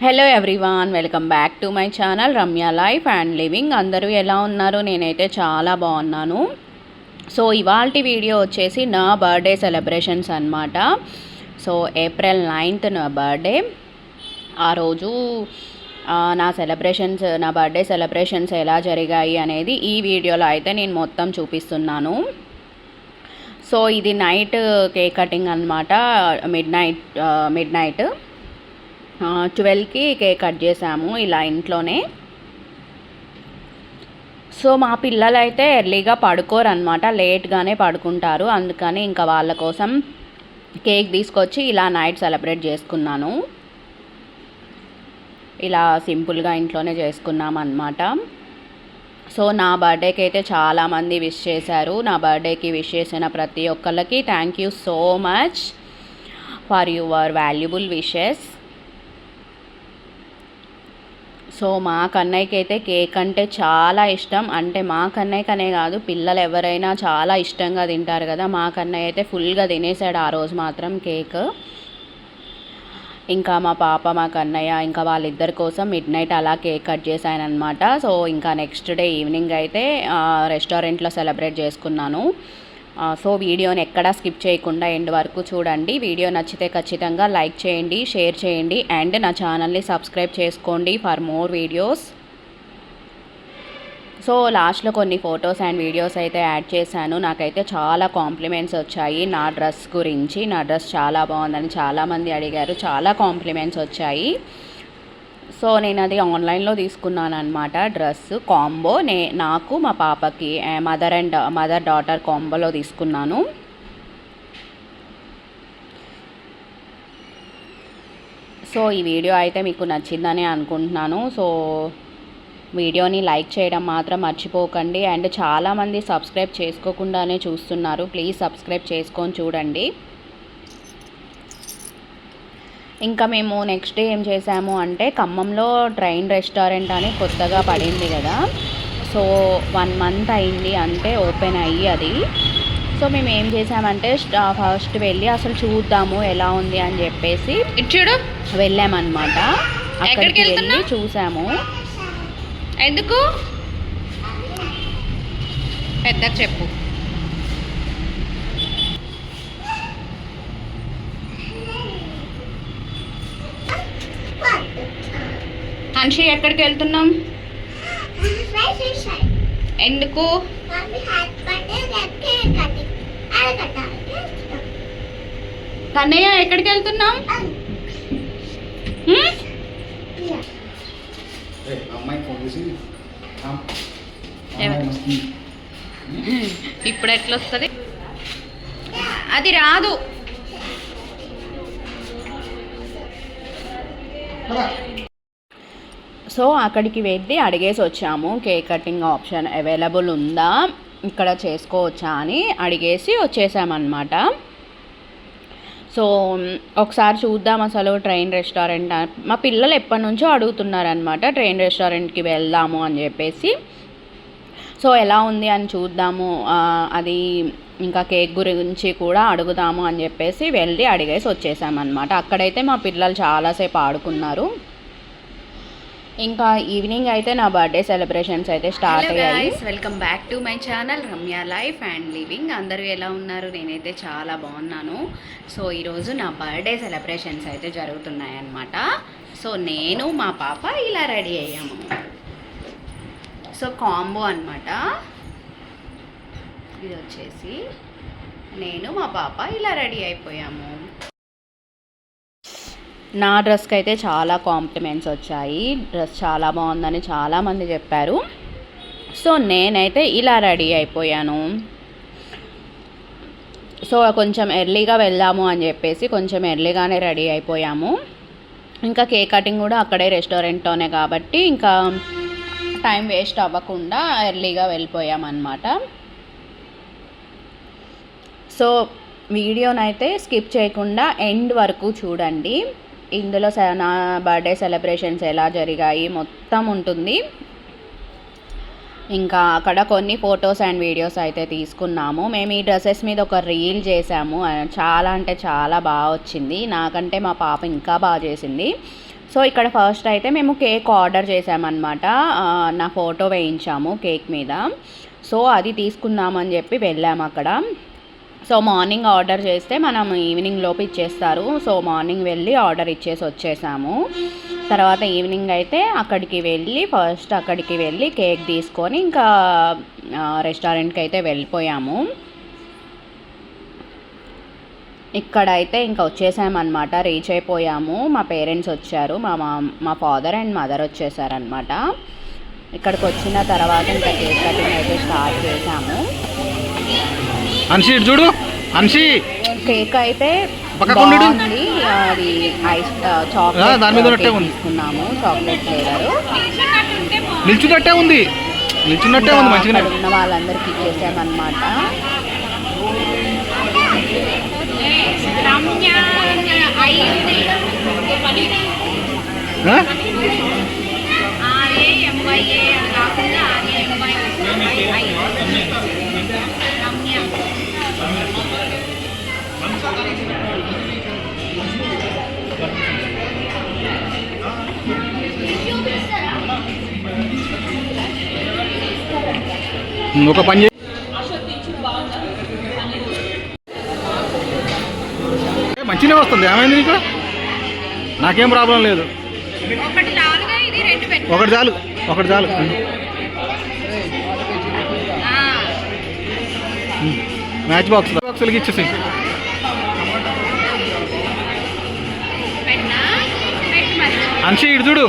Hello everyone, welcome back to my channel Ramya life and living. అందరూ ఎలా ఉన్నారు? నేనైతే చాలా బాగున్నాను. సో ఇవాల్టి వీడియో వచ్చేసి నా బర్త్డే సెలబ్రేషన్స్ అన్నమాట. సో ఏప్రిల్ 9th నా బర్త్డే. ఆ రోజు నా బర్త్డే సెలబ్రేషన్స్ ఎలా జరిగాయి అనేది ఈ వీడియోలో అయితే నేను మొత్తం చూపిస్తున్నాను. సో ఇది నైట్ కేక్ కటింగ్ అన్నమాట. మిడ్ నైట్ 12కి కేక్ కట్ చేసాము ఇలా ఇంట్లోనే. సో మా పిల్లలు అయితే ఎర్లీగా పడుకోరు అనమాట, లేట్గానే పడుకుంటారు. అందుకని ఇంకా వాళ్ళ కోసం కేక్ తీసుకొచ్చి ఇలా నైట్ సెలబ్రేట్ చేసుకున్నాను. ఇలా సింపుల్గా ఇంట్లోనే చేసుకున్నాం అన్నమాట. సో నా బర్త్డేకి అయితే చాలామంది విష్ చేశారు. నా బర్త్డేకి విష్ చేసిన ప్రతి ఒక్కళ్ళకి thank you so much for your valuable wishes. So మా కన్నయ్యకి అయితే కేక్ అంటే చాలా ఇష్టం. అంటే మా కన్నయ్యకనే కాదు, పిల్లలు ఎవరైనా చాలా ఇష్టంగా తింటారు కదా. మా కన్నయ్య అయితే ఫుల్గా తినేసాడు ఆ రోజు మాత్రం కేక్. ఇంకా మా పాప, మా కన్నయ్య, ఇంకా వాళ్ళిద్దరి కోసం మిడ్ నైట్ అలా కేక్ కట్ చేశానమాట. సో ఇంకా నెక్స్ట్ డే ఈవినింగ్ అయితే రెస్టారెంట్లో సెలబ్రేట్ చేసుకున్నాను. సో వీడియోని ఎక్కడా స్కిప్ చేయకుండా ఎండ్ వరకు చూడండి. వీడియో నచ్చితే ఖచ్చితంగా లైక్ చేయండి, షేర్ చేయండి అండ్ నా ఛానల్ని సబ్స్క్రైబ్ చేసుకోండి ఫర్ మోర్ వీడియోస్. సో లాస్ట్లో కొన్ని ఫొటోస్ అండ్ వీడియోస్ అయితే యాడ్ చేశాను. నాకైతే చాలా కాంప్లిమెంట్స్ వచ్చాయి నా డ్రెస్ గురించి. నా డ్రెస్ చాలా బాగుందని చాలామంది అడిగారు, చాలా కాంప్లిమెంట్స్ వచ్చాయి. సో నేను అది ఆన్లైన్లో తీసుకున్నాను అనమాట. డ్రెస్ కాంబో నాకు మా పాపకి మదర్ డాటర్ కాంబోలో తీసుకున్నాను. సో ఈ వీడియో అయితే మీకు నచ్చిందని అనుకుంటున్నాను. సో వీడియోని లైక్ చేయడం మాత్రం మర్చిపోకండి. అండ్ చాలామంది సబ్స్క్రైబ్ చేసుకోకుండానే చూస్తున్నారు, ప్లీజ్ సబ్స్క్రైబ్ చేసుకొని చూడండి. ఇంకా మేము నెక్స్ట్ డే ఏం చేసాము అంటే, ఖమ్మంలో ట్రైన్ రెస్టారెంట్ అని కొత్తగా పడింది కదా. సో 1 month అయింది అంటే ఓపెన్ అయ్యి అది. సో మేము ఏం చేసామంటే ఫస్ట్ వెళ్ళి అసలు చూద్దాము ఎలా ఉంది అని చెప్పేసి వెళ్ళామన్నమాట. అక్కడికి వెళ్ళి చూసాము. ఎందుకు పెద్దగా చెప్పు. హన్షి ఎక్కడికి వెళ్తున్నాం? ఎందుకు? కన్నయ్య ఎక్కడికి వెళ్తున్నాం? ఇప్పుడు ఎట్లా వస్తుంది? అది రాదు. సో అక్కడికి వెళ్ళి అడిగేసి వచ్చాము, కేక్ కటింగ్ ఆప్షన్ అవైలబుల్ ఉందా, ఇక్కడ చేసుకోవచ్చా అని అడిగేసి వచ్చేసామన్నమాట. సో ఒకసారి చూద్దాం అసలు ట్రైన్ రెస్టారెంట్. మా పిల్లలు ఎప్పటి నుంచో అడుగుతున్నారనమాట ట్రైన్ రెస్టారెంట్కి వెళ్దాము అని చెప్పేసి. సో ఎలా ఉంది అని చూద్దాము, అది ఇంకా కేక్ గురించి కూడా అడుగుదాము అని చెప్పేసి వెళ్ళి అడిగేసి వచ్చేసామన్నమాట. అక్కడైతే మా పిల్లలు చాలాసేపు ఆడుకున్నారు. ఇంకా ఈవినింగ్ అయితే నా బర్త్డే సెలబ్రేషన్స్ అయితే స్టార్ట్ అయ్యాయి. Welcome back to my channel Ramya life and living. అందరూ ఎలా ఉన్నారు? నేనైతే చాలా బాగున్నాను. సో ఈరోజు నా బర్త్డే సెలబ్రేషన్స్ అయితే జరుగుతున్నాయి అన్నమాట. సో నేను మా పాప ఇలా రెడీ అయ్యాము. సో కాంబో అన్నమాట ఇది. వచ్చేసి నేను మా పాప ఇలా రెడీ అయిపోయాము. నా డ్రెస్కి అయితే చాలా కాంప్లిమెంట్స్ వచ్చాయి. డ్రెస్ చాలా బాగుందని చాలామంది చెప్పారు. సో నేనైతే ఇలా రెడీ అయిపోయాను. సో కొంచెం ఎర్లీగా వెళ్దాము అని చెప్పేసి కొంచెం ఎర్లీగానే రెడీ అయిపోయాము. ఇంకా కేక్ కటింగ్ కూడా అక్కడే రెస్టారెంట్లోనే కాబట్టి ఇంకా టైం వేస్ట్ అవ్వకుండా ఎర్లీగా వెళ్ళిపోయామన్నమాట. సో వీడియోనైతే స్కిప్ చేయకుండా ఎండ్ వరకు చూడండి. ఇందులో నా బర్త్డే సెలబ్రేషన్స్ ఎలా జరిగాయి మొత్తం ఉంటుంది. ఇంకా అక్కడ కొన్ని ఫొటోస్ అండ్ వీడియోస్ అయితే తీసుకున్నాము. మేము ఈ డ్రెస్సెస్ మీద ఒక రీల్ చేసాము. చాలా అంటే చాలా బాగా వచ్చింది. నాకంటే మా పాప ఇంకా బాగా చేసింది. సో ఇక్కడ ఫస్ట్ అయితే మేము కేక్ ఆర్డర్ చేసామన్నమాట. నా ఫోటో వేయించాము కేక్ మీద. సో అది తీసుకుందామని చెప్పి వెళ్ళాము అక్కడ. సో మార్నింగ్ ఆర్డర్ చేస్తే మనం ఈవినింగ్ లోపు ఇచ్చేస్తారు. సో మార్నింగ్ వెళ్ళి ఆర్డర్ ఇచ్చేసి వచ్చేసాము. తర్వాత ఈవినింగ్ అయితే అక్కడికి వెళ్ళి కేక్ తీసుకొని ఇంకా రెస్టారెంట్కి అయితే వెళ్ళిపోయాము. ఇక్కడైతే ఇంకా వచ్చేసామన్నమాట. రీచ్ అయిపోయాము. మా పేరెంట్స్ వచ్చారు. మా ఫాదర్ అండ్ మదర్ వచ్చేసారనమాట. ఇక్కడికి వచ్చిన తర్వాత ఇంకా కేక్ కటింగ్ అయితే స్టార్ట్ చేసాము. చూడు కేక్ అయితే బాగుంది. అది ఐస్ చాక్లెట్ తీసుకున్నాము. చాక్లెట్ ఫ్లేవర్ నిల్చున్నట్టే ఉంది మంచిగా ఉన్న వాళ్ళందరికి ఇచ్చేసామన్నమాట. ఒక పని మంచిగా వస్తుంది. ఏమైంది నీకు? నాకేం ప్రాబ్లం లేదు. ఒకటి చాలు మ్యాచ్ బాక్స్లకి ఇచ్చేసి అన్షి ఇటు చూడు.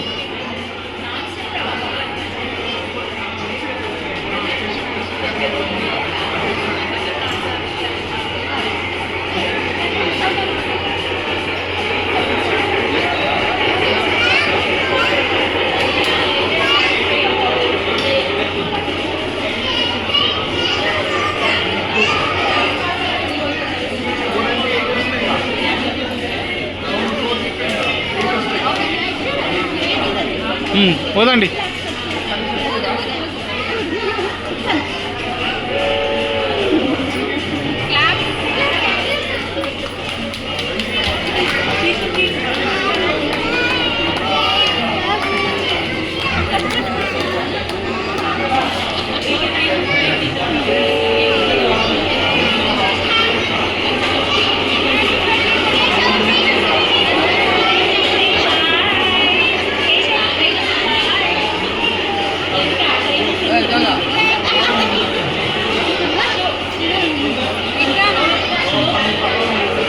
పోదండి.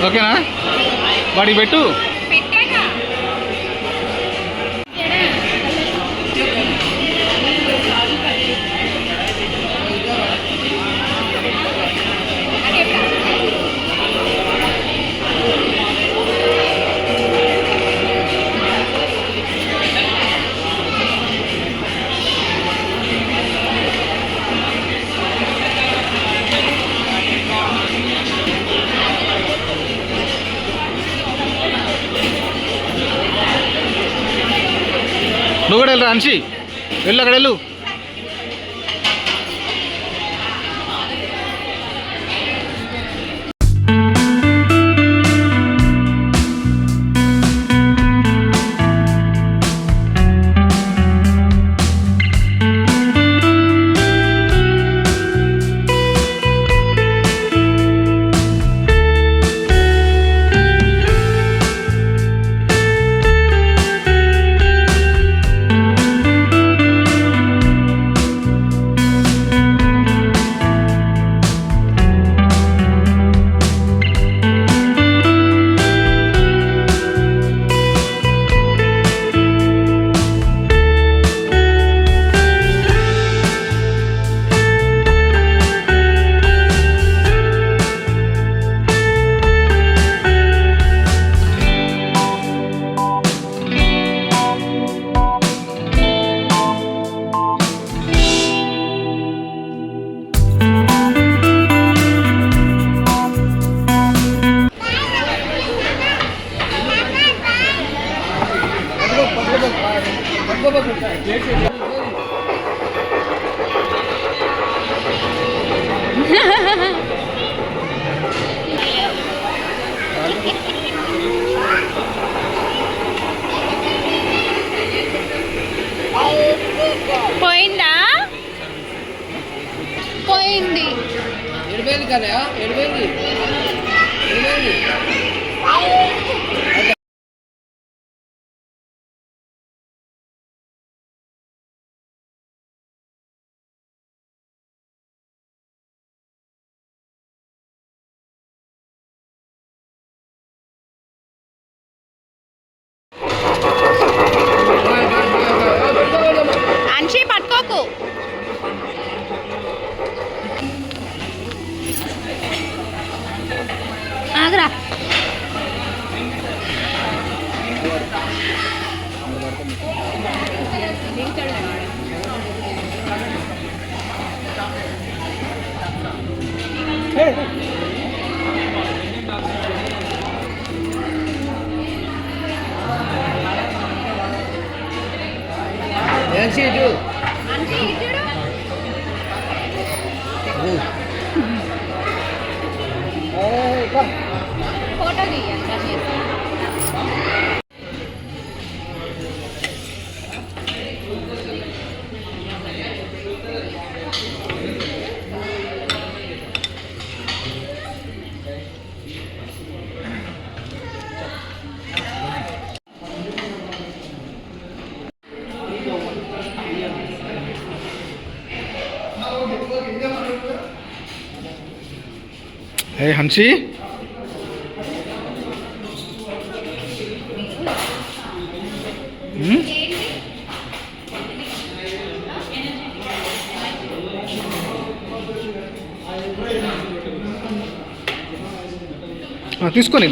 ఓకేనా? వాడికి పెట్టు. నువ్వు కూడా వెళ్ళరా అన్షి, వెళ్ళు అక్కడ వెళ్ళు. పోయిందా? పోయింది. ఎడిపోయింది కదా, ఎడిపోయింది. అంశీ పట్టుకోకు. ఆగరా. ఇటు ఫోటో తీయాలి. ఏ హన్సీ, తీసుకొని